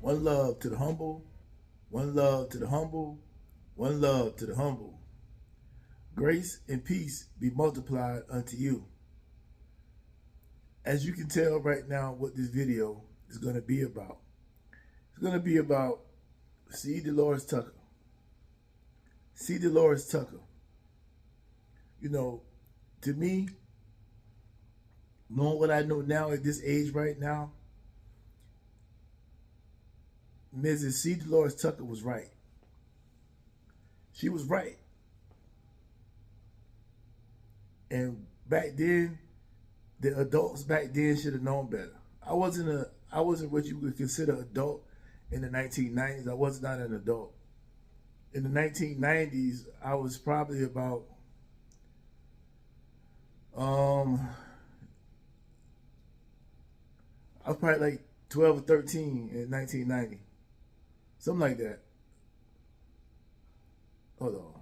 One love to the humble. One love to the humble. One love to the humble. Grace and peace be multiplied unto you. As you can tell right now what this video is going to be about. It's going to be about C Delores Tucker. C Delores Tucker. You know, to me, knowing what I know now at this age right now, Mrs. C Delores Tucker was right. She was right. And back then, the adults back then should have known better. I wasn't what you would consider adult in the 1990s. I was not an adult. In the 1990s, I was probably about I was probably like 12 or 13 in 1990. Something like that. Hold on.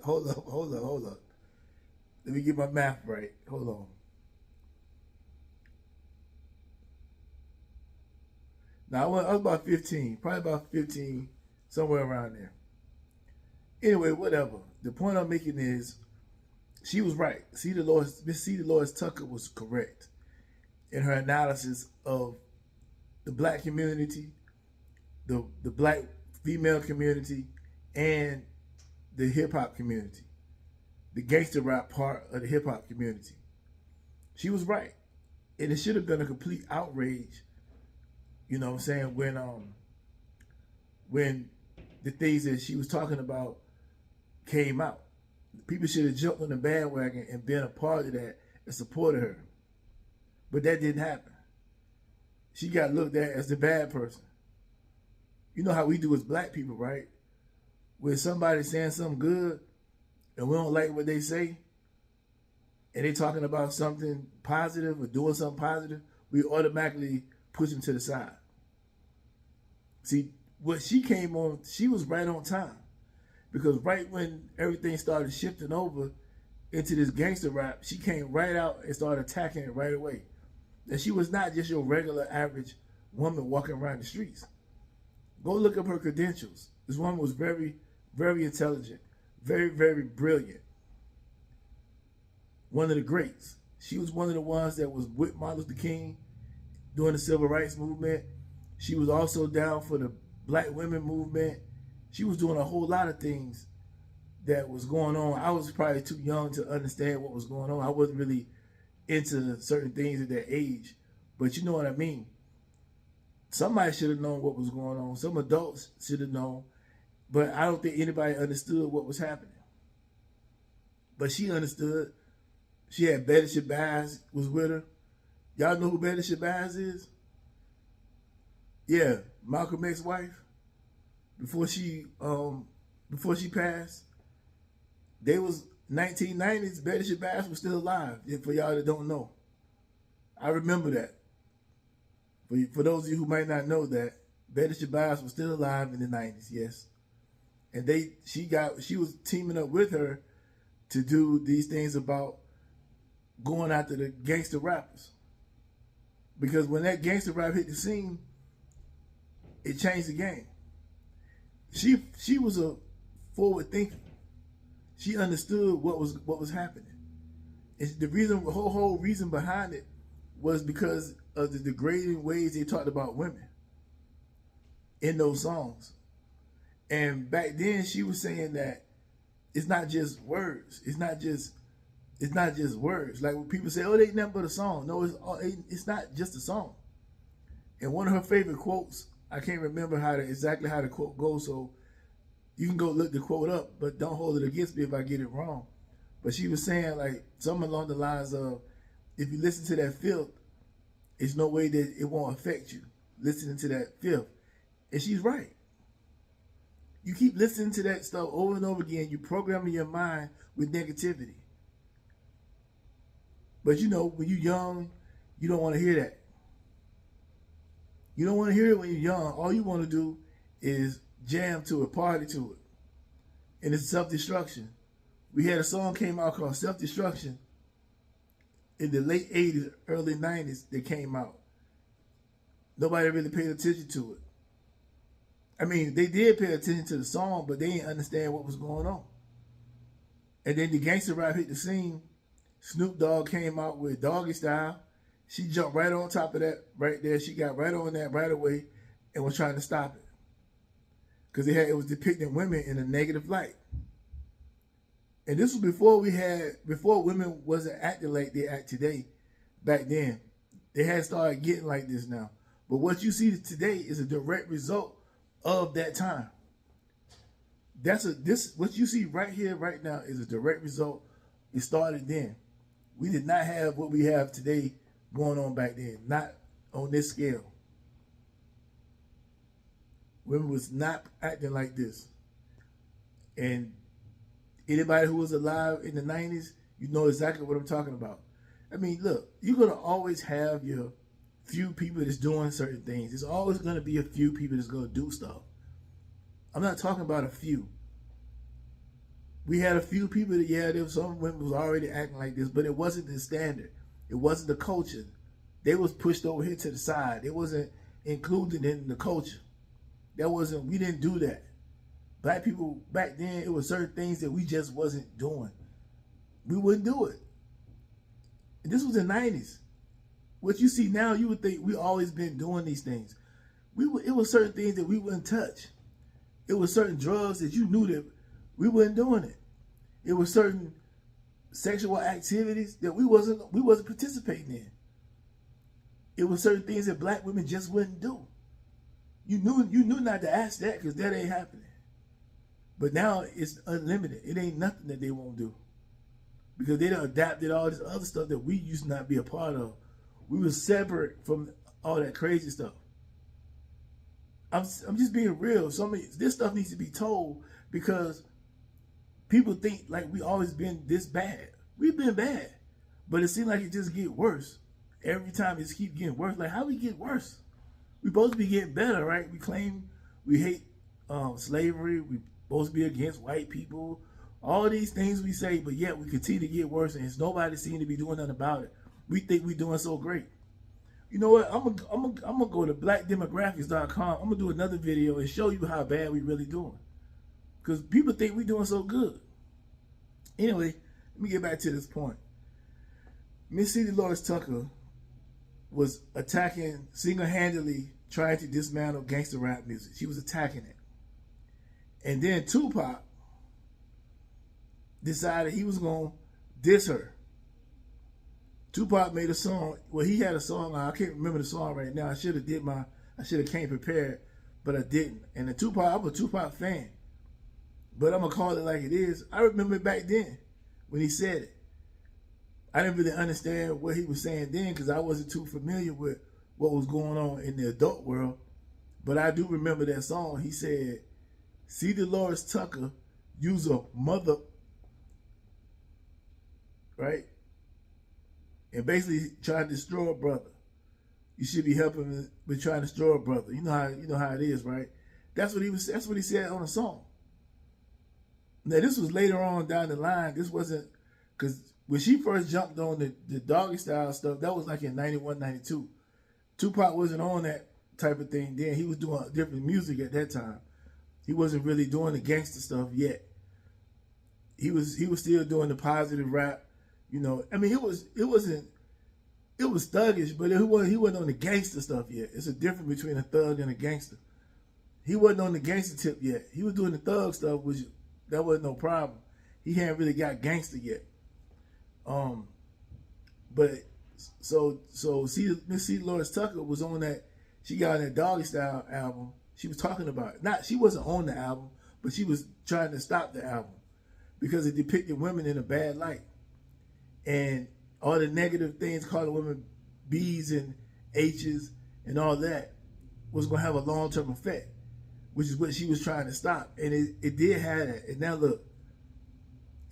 Hold up. Let me get my math right. Hold on. Now, I was about 15, probably about 15, somewhere around there. Anyway, whatever. The point I'm making is, she was right. Miss C Delores Tucker was correct in her analysis of the black community, the black female community, and the hip-hop community, the gangster rap part of the hip-hop community. She was right. And it should have been a complete outrage, you know what I'm saying, when the things that she was talking about came out. People should have jumped on the bandwagon and been a part of that and supported her. But that didn't happen. She got looked at as the bad person. You know how we do as black people, right? When somebody's saying something good and we don't like what they say, and they talking about something positive or doing something positive, we automatically push them to the side. See, what she came on, she was right on time. Because right when everything started shifting over into this gangster rap, she came right out and started attacking it right away. And she was not just your regular average woman walking around the streets. Go look up her credentials. This woman was very, very intelligent, very, very brilliant. One of the greats. She was one of the ones that was with Martin Luther King during the civil rights movement. She was also down for the black women movement. She was doing a whole lot of things that was going on. I was probably too young to understand what was going on. I wasn't really into certain things at that age, but you know what I mean. Somebody should have known what was going on. Some adults should have known, but I don't think anybody understood what was happening. But she understood. She had Betty Shabazz was with her. Y'all know who Betty Shabazz is? Yeah, Malcolm X's wife. Before she passed, they was 1990s. Betty Shabazz was still alive. For y'all that don't know, I remember that. For those of you who might not know that, Betty Shabazz was still alive in the 90s. Yes, and she was teaming up with her to do these things about going after the gangster rappers. Because when that gangster rap hit the scene, it changed the game. She was a forward thinker. She understood what was happening. And the whole reason behind it was because of the degrading ways they talked about women in those songs. And back then she was saying that it's not just words. It's not just words. Like when people say, "Oh, they ain't nothing but a song." No, it's not just a song. And one of her favorite quotes, I can't remember exactly how the quote goes, so you can go look the quote up, but don't hold it against me if I get it wrong. But she was saying like something along the lines of, if you listen to that filth, there's no way that it won't affect you listening to that filth. And she's right. You keep listening to that stuff over and over again, you programming your mind with negativity. But you know, when you're young, you don't want to hear that. You don't want to hear it when you're young. All you want to do is jam to it, party to it. And it's self-destruction. We had a song came out called Self-Destruction in the late 80s, early 90s that came out. Nobody really paid attention to it. I mean, they did pay attention to the song, but they didn't understand what was going on. And then the Gangsta Rap hit the scene. Snoop Dogg came out with Doggy Style. She jumped right on top of that right there. She got right on that right away and was trying to stop it. Because it was depicting women in a negative light. And this was before women wasn't acting like they act today. Back then, they had started getting like this now. But what you see today is a direct result of that time. What you see right here, right now, is a direct result. It started then. We did not have what we have today going on back then. Not on this scale. Women was not acting like this. And anybody who was alive in the 90s, you know exactly what I'm talking about. I mean, look, you're going to always have your few people that's doing certain things. There's always going to be a few people that's going to do stuff. I'm not talking about a few. We had a few people that, yeah, there was some women was already acting like this, but it wasn't the standard. It wasn't the culture. They was pushed over here to the side. It wasn't included in the culture. We didn't do that. Black people back then, it was certain things that we just wasn't doing. We wouldn't do it. And this was the 90s. What you see now, you would think we always been doing these things. It was certain things that we wouldn't touch. It was certain drugs that you knew that we wasn't doing it. It was certain sexual activities that we wasn't participating in. It was certain things that black women just wouldn't do. You knew not to ask that because that ain't happening. But now it's unlimited. It ain't nothing that they won't do. Because they done adapted all this other stuff that we used to not be a part of. We were separate from all that crazy stuff. I'm just being real. This stuff needs to be told because people think like we always been this bad. We've been bad. But it seems like it just get worse. Every time it keeps getting worse. Like, how we get worse? We supposed to be getting better, right? We claim we hate slavery. We supposed to be against white people. All these things we say, but yet we continue to get worse, and it's nobody seem to be doing nothing about it. We think we're doing so great. You know what? I'm gonna go to blackdemographics.com. I'm gonna do another video and show you how bad we really doing. Because people think we're doing so good. Anyway, let me get back to this point. Miss C Delores Tucker was attacking, single-handedly trying to dismantle gangster rap music. She was attacking it. And then Tupac decided he was going to diss her. Tupac made a song. Well, he had a song. I can't remember the song right now. I should have came prepared, but I didn't. And I'm a Tupac fan. But I'm going to call it like it is. I remember back then when he said it. I didn't really understand what he was saying then because I wasn't too familiar with what was going on in the adult world. But I do remember that song. He said, C Delores Tucker, use a mother, right? And basically trying to destroy a brother. You should be helping him with trying to destroy a brother. You know how it is, right? That's what he said on the song. Now this was later on down the line. This wasn't because when she first jumped on the doggy style stuff, that was like in 91, 92. Tupac wasn't on that type of thing then. He was doing different music at that time. He wasn't really doing the gangster stuff yet. He was still doing the positive rap. You know, I mean, it was thuggish, but he wasn't on the gangster stuff yet. It's a difference between a thug and a gangster. He wasn't on the gangster tip yet. He was doing the thug stuff, which that wasn't no problem. He hadn't really got gangster yet. But so Miss C Delores Tucker was on that. She got on that Doggy Style album. She was talking about it. She wasn't on the album, but she was trying to stop the album because it depicted women in a bad light. And all the negative things, calling women B's and H's and all that was going to have a long-term effect, which is what she was trying to stop. And it did have that. And now look,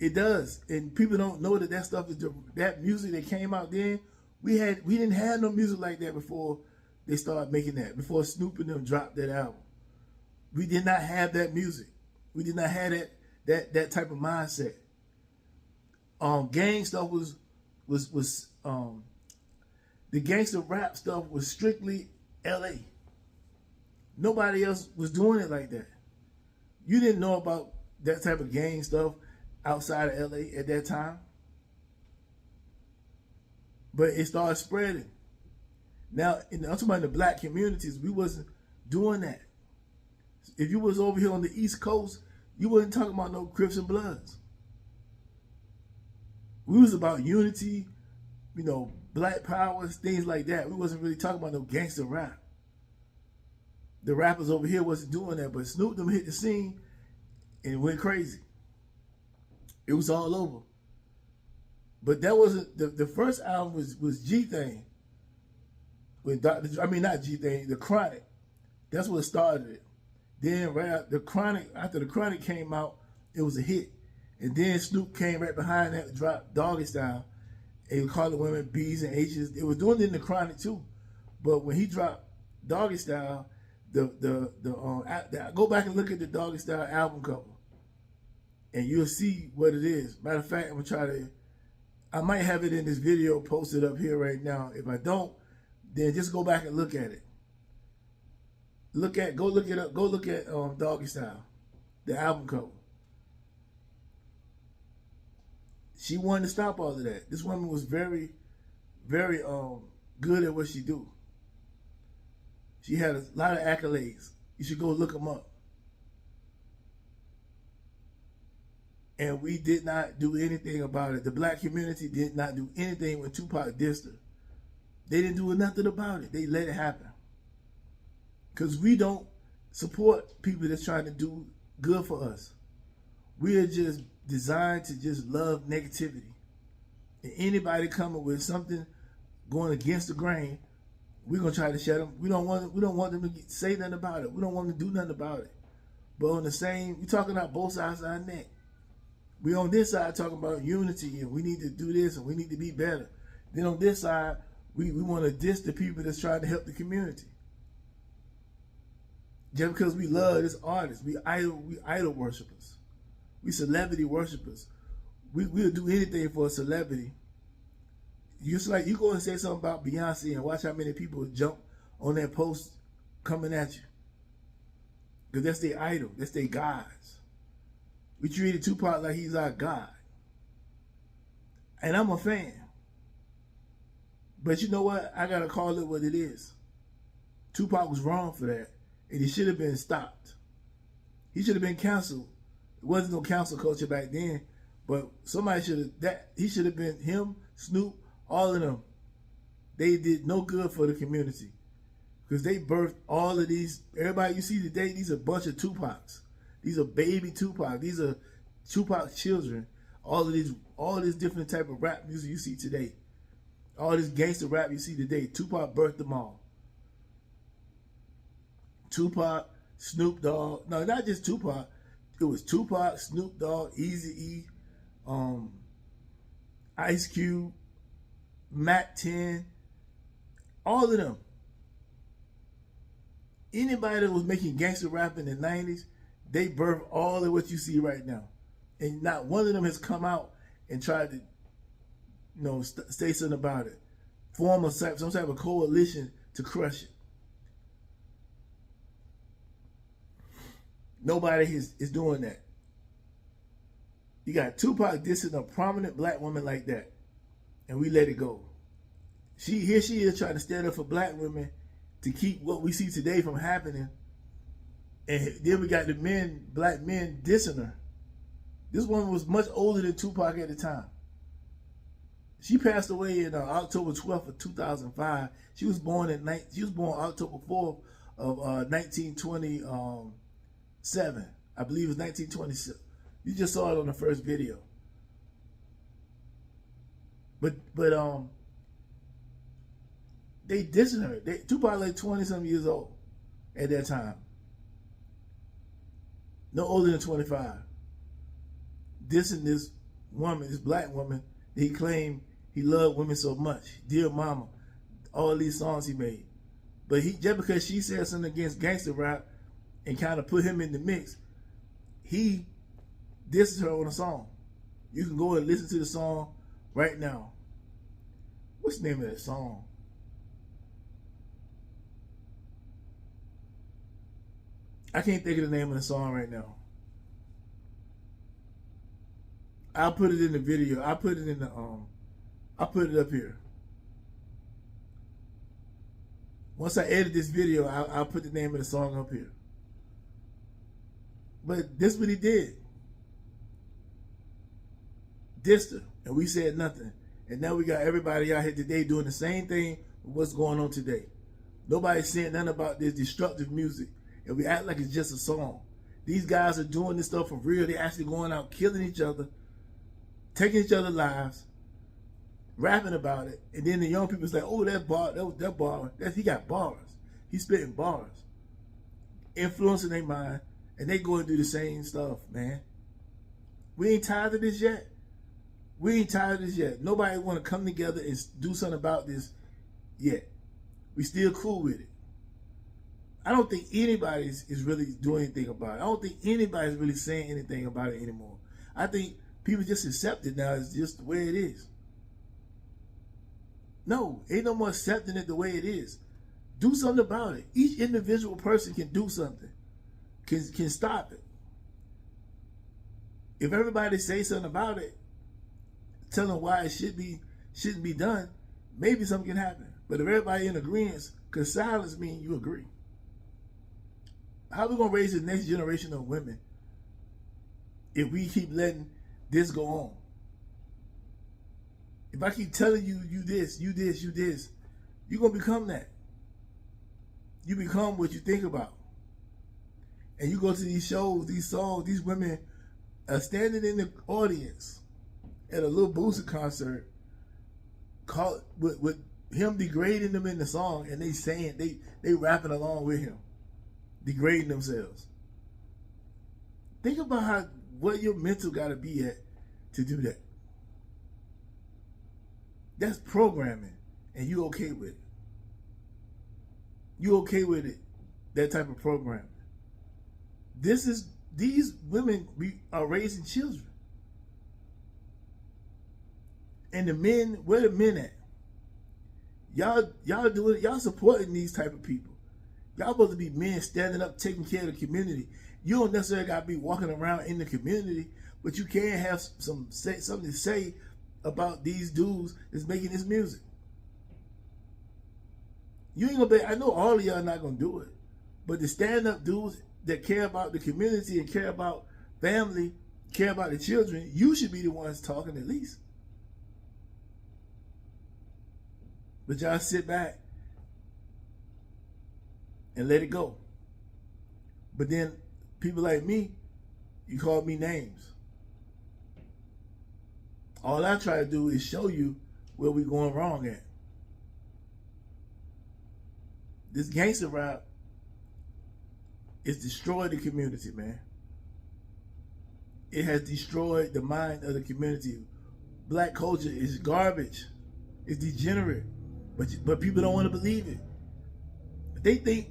it does. And people don't know that stuff is that music that came out then. We didn't have no music like that before they started making that, before Snoop and them dropped that album. We did not have that music. We did not have that type of mindset. Gang stuff was the gangster rap stuff was strictly LA. Nobody else was doing it like that. You didn't know about that type of gang stuff outside of LA at that time. But it started spreading. Now, I'm talking about the black communities, we wasn't doing that. If you was over here on the East Coast, you wasn't talking about no Crips and Bloods. We was about unity, you know, black powers, things like that. We wasn't really talking about no gangster rap. The rappers over here wasn't doing that, but Snoop them hit the scene and it went crazy. It was all over. But that wasn't, the first album was G-Thing. With not G-Thing, The Chronic. That's what started it. Then after the Chronic came out, it was a hit. And then Snoop came right behind that, dropped Doggy Style. And he called the women B's and H's. It was doing it in the Chronic too. But when he dropped Doggy Style, go back and look at the Doggy Style album cover. And you'll see what it is. Matter of fact, I might have it in this video posted up here right now. If I don't, then just go back and look at it. Go look it up. Go look at Doggy Style, the album cover. She wanted to stop all of that. This woman was very, very good at what she do. She had a lot of accolades. You should go look them up. And we did not do anything about it. The black community did not do anything when Tupac dissed her. They didn't do nothing about it. They let it happen. Because we don't support people that's trying to do good for us. We are just designed to just love negativity. And anybody coming with something going against the grain, we're gonna try to shut them. We don't want them to say nothing about it. We don't want them to do nothing about it. But on the same, we're talking about both sides of our neck. We on this side talking about unity and we need to do this and we need to be better. Then on this side, we want to diss the people that's trying to help the community. Just because we love this artist, we idol worshipers. We celebrity worshipers. We'll do anything for a celebrity. Just like you go and say something about Beyonce and watch how many people jump on that post coming at you. Because that's their idol. That's their gods. We treated Tupac like he's our God. And I'm a fan. But you know what? I got to call it what it is. Tupac was wrong for that. And he should have been stopped. He should have been canceled. It wasn't no cancel culture back then. But somebody should have, he should have been him, Snoop, all of them. They did no good for the community. Because they birthed all of these, everybody you see today, these are a bunch of Tupacs. These are baby Tupac. These are Tupac's children. All this different type of rap music you see today. All this gangster rap you see today. Tupac birthed them all. Tupac, Snoop Dogg. No, not just Tupac. It was Tupac, Snoop Dogg, Eazy-E, Ice Cube, Mac 10. All of them. Anybody that was making gangster rap in the 90s, they birthed all of what you see right now. And not one of them has come out and tried to, say something about it. Form some type of coalition to crush it. Nobody is doing that. You got Tupac dissing a prominent black woman like that. And we let it go. Here she is trying to stand up for black women to keep what we see today from happening. And then we got the black men dissing her. This woman was much older than Tupac at the time. She passed away in October 12th of 2005. She was born October 4th of 1927. I believe it was 1927. You just saw it on the first video. But they dissing her. Tupac like 20-something years old at that time. No older than 25. Dissing this woman, this black woman, that he claimed he loved women so much. Dear Mama, all these songs he made. But just because she said something against gangster rap and kind of put him in the mix, he disses her on a song. You can go and listen to the song right now. What's the name of that song? I can't think of the name of the song right now. I'll put it in the video. I'll put it in the I'll put it up here. Once I edit this video, I'll put the name of the song up here. But this is what he did. Dissed her, and we said nothing. And now we got everybody out here today doing the same thing with what's going on today. Nobody's saying nothing about this destructive music, and we act like it's just a song. These guys are doing this stuff for real. They're actually going out killing each other, taking each other's lives, rapping about it, and then the young people's like, oh, that bar, he got bars. He's spitting bars, influencing their mind, and they go and do the same stuff, man. We ain't tired of this yet. We ain't tired of this yet. Nobody want to come together and do something about this yet. We still cool with it. I don't think anybody is really doing anything about it. I don't think anybody's really saying anything about it anymore. I think people just accept it now. It's just the way it is. No, ain't no more accepting it the way it is. Do something about it. Each individual person can do something. Can stop it. If everybody say something about it, tell them why it shouldn't be done, maybe something can happen. But if everybody in agreement, because silence means you agree. How are we going to raise the next generation of women if we keep letting this go on? If I keep telling you, you this, you this, you this, you're going to become that. You become what you think about. And you go to these shows, these songs, these women are standing in the audience at a little Boosie concert with him degrading them in the song, and they saying, they rapping along with him, degrading themselves. Think about what your mental got to be at to do that. That's programming, and you okay with it. You okay with it, that type of programming. These women are raising children. And the men, where the men at? Y'all doing it, y'all supporting these type of people. Y'all supposed to be men standing up, taking care of the community. You don't necessarily gotta be walking around in the community, but you can have something to say about these dudes that's making this music. You ain't gonna be, I know all of y'all not gonna do it, but the stand-up dudes that care about the community and care about family, care about the children, you should be the ones talking at least. But y'all sit back and let it go. But then people like me, you call me names. All I try to do is show you where we going wrong at. This Gangsta Rap is destroyed the community, man. It has destroyed the mind of the community. Black culture is garbage. It's degenerate. But people don't want to believe it. They think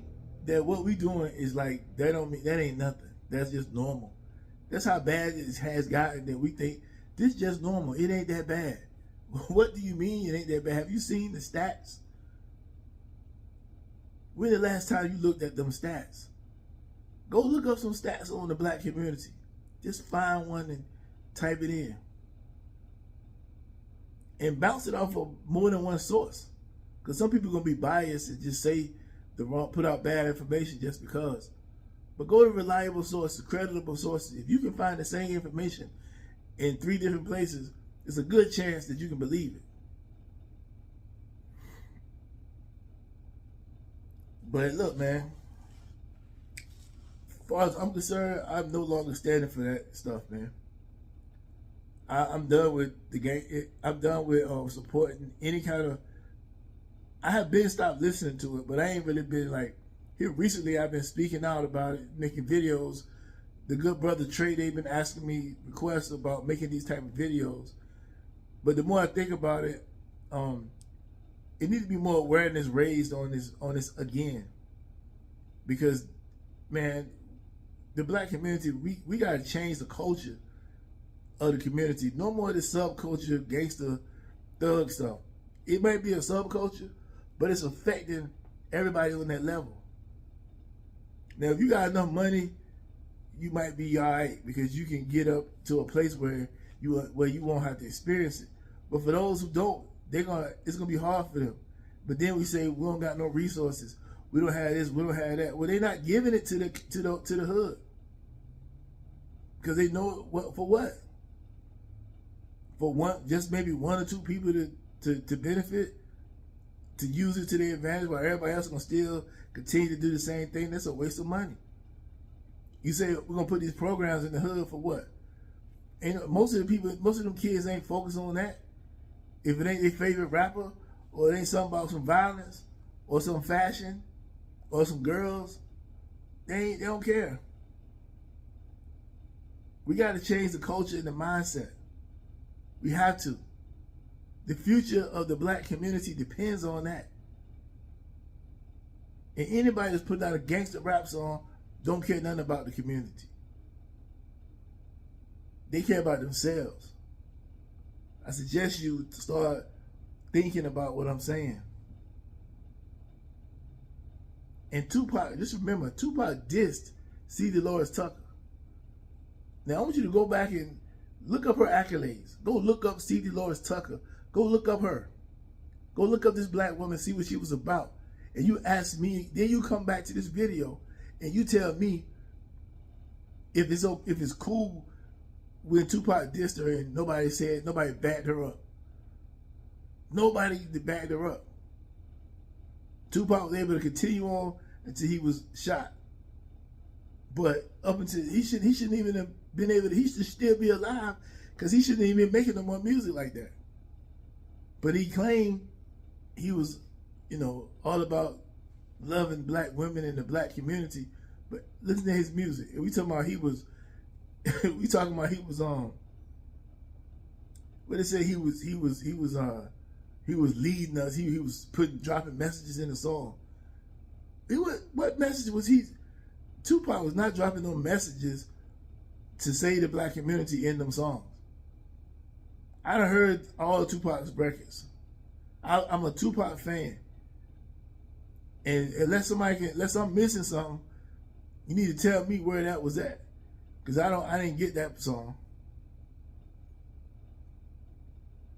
that what we doing is like, that ain't nothing. That's just normal. That's how bad it has gotten, that we think this is just normal. It ain't that bad. What do you mean it ain't that bad? Have you seen the stats? When the last time you looked at them stats? Go look up some stats on the black community. Just find one and type it in. And bounce it off of more than one source. Because some people are going to be biased and just say the wrong, put out bad information just because. But go to reliable sources, credible sources. If you can find the same information in 3 different places, it's a good chance that you can believe it. But look, man, as far as I'm concerned, I'm no longer standing for that stuff, man. I'm done with the game. I'm done with supporting any kind of. I have been stopped listening to it, but I ain't really been like. Here recently, I've been speaking out about it, making videos. The good brother Trey, they've been asking me requests about making these type of videos. But the more I think about it, it needs to be more awareness raised on this again. Because, man, the black community, we gotta change the culture of the community. No more of this subculture, gangster, thug stuff. It might be a subculture, but it's affecting everybody on that level. Now, if you got enough money, you might be all right because you can get up to a place where you won't have to experience it. But for those who don't, it's gonna be hard for them. But then we say we don't got no resources. We don't have this. We don't have that. Well, they're not giving it to the hood because they know for what. For one, just maybe one or two people to benefit, to use it to their advantage, while everybody else is gonna still continue to do the same thing. That's a waste of money. You say we're gonna put these programs in the hood for what? And most of them kids ain't focused on that. If it ain't their favorite rapper, or it ain't something about some violence, or some fashion, or some girls, they don't care. We got to change the culture and the mindset. We have to. The future of the black community depends on that. And anybody that's putting out a gangster rap song don't care nothing about the community. They care about themselves. I suggest you to start thinking about what I'm saying. And Tupac, just remember, Tupac dissed C Delores Tucker. Now I want you to go back and look up her accolades. Go look up C Delores Tucker. Go look up her. Go look up this black woman, see what she was about. And you ask me, then you come back to this video and you tell me if it's cool when Tupac dissed her and nobody backed her up. Nobody backed her up. Tupac was able to continue on until he was shot. But up until he shouldn't even have been able to, he should still be alive because he shouldn't even be making no more music like that. But he claimed he was, all about loving black women in the black community. But listen to his music. And we talking about he was what they say he was leading us. He was dropping messages in the song. What message was he? Tupac was not dropping no messages to save the black community in them songs. I done heard all of Tupac's records. I'm a Tupac fan. And unless I'm missing something, you need to tell me where that was at. Because I didn't get that song.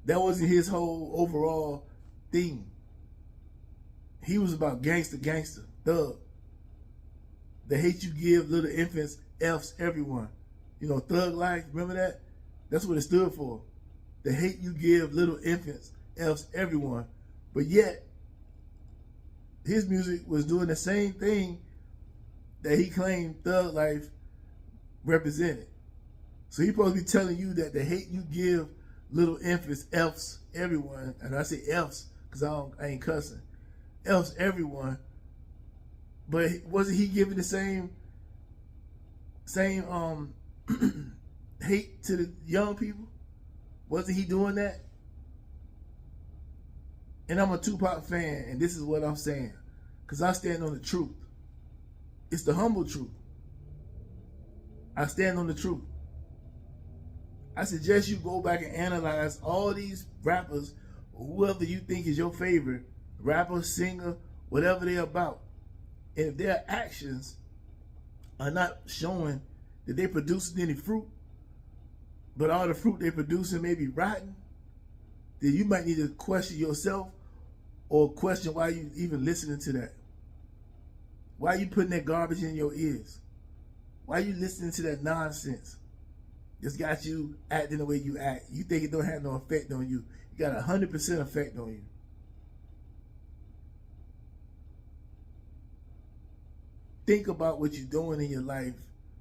That wasn't his whole overall theme. He was about gangster, thug. The hate you give little infants, F's everyone. Thug life, remember that? That's what it stood for. The hate you give little infants, F's everyone. But yet, his music was doing the same thing that he claimed thug life represented. So he's supposed to be telling you that the hate you give little infants, F's everyone, and I say F's because I ain't cussing, F's everyone. But wasn't he giving the same hate to the young people? Wasn't he doing that? And I'm a Tupac fan, and this is what I'm saying, because I stand on the truth. It's the humble truth. I stand on the truth. I suggest you go back and analyze all these rappers, whoever you think is your favorite, rapper, singer, whatever they're about. And if their actions are not showing that they're producing any fruit, but all the fruit they're producing may be rotten, then you might need to question yourself or question why you even listening to that. Why are you putting that garbage in your ears? Why are you listening to that nonsense? It's got you acting the way you act. You think it don't have no effect on you. It got 100% effect on you. Think about what you're doing in your life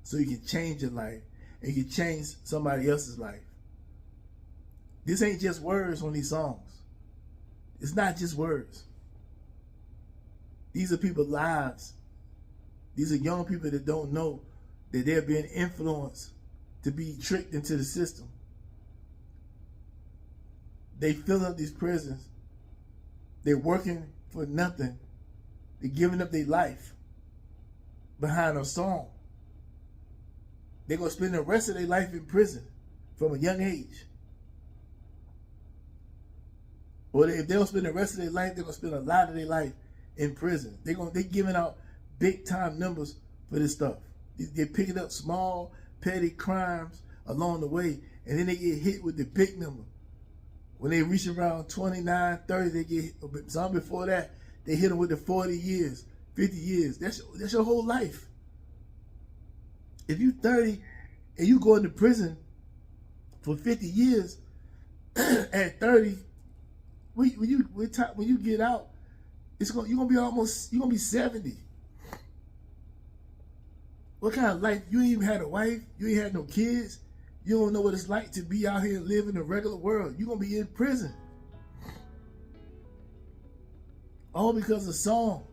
so you can change your life and you can change somebody else's life. This ain't just words on these songs. It's not just words. These are people's lives. These are young people that don't know that they're being influenced to be tricked into the system. They fill up these prisons. They're working for nothing. They're giving up their life behind a song. They're going to spend the rest of their life in prison from a young age. Or if they don't spend the rest of their life, they're going to spend a lot of their life in prison. They're giving out big time numbers for this stuff. They're picking up small, petty crimes along the way, and then they get hit with the big number. When they reach around 29, 30, they get hit. Some before that, they hit them with the 40 years, 50 years. That's your whole life. If you 30 and you go into prison for 50 years, at 30, when you get out, you're gonna be 70. What kind of life? You ain't even had a wife. You ain't had no kids. You don't know what it's like to be out here and live in the regular world. You're going to be in prison. All because of song.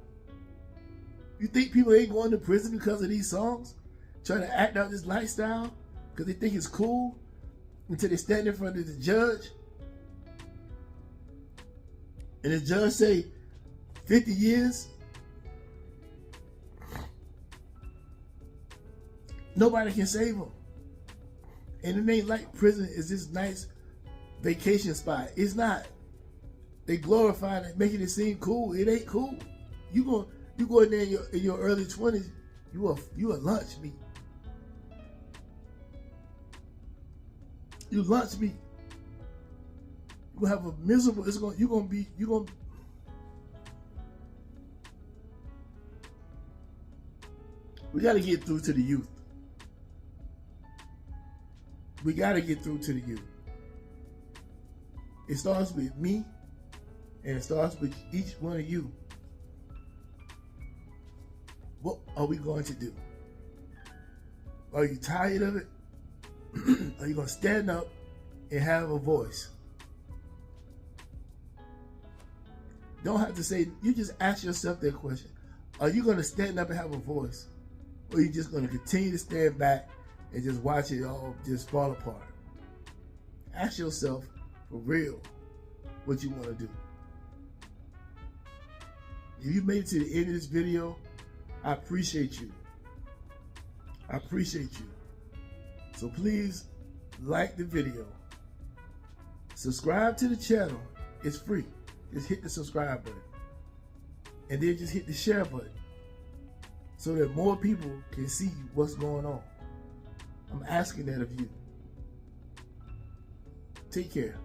You think people ain't going to prison because of these songs? Trying to act out this lifestyle because they think it's cool until they stand in front of the judge. And the judge say 50 years. Nobody can save them. And it ain't like prison is this nice vacation spot. It's not. They glorifying it, making it seem cool. It ain't cool. You go in there in your early 20s, you a lunch meat. You lunch meat. You gonna have a miserable. We gotta get through to the youth. We gotta get through to the youth. It starts with me, and it starts with each one of you. What are we going to do? Are you tired of it? Are you gonna stand up and have a voice? Don't have to say, you just ask yourself that question. Are you gonna stand up and have a voice? Or are you just gonna continue to stand back and just watch it all just fall apart? Ask yourself for real what you want to do. If you made it to the end of this video, I appreciate you. I appreciate you. So please like the video. Subscribe to the channel. It's free. Just hit the subscribe button. And then just hit the share button so that more people can see what's going on. I'm asking that of you. Take care.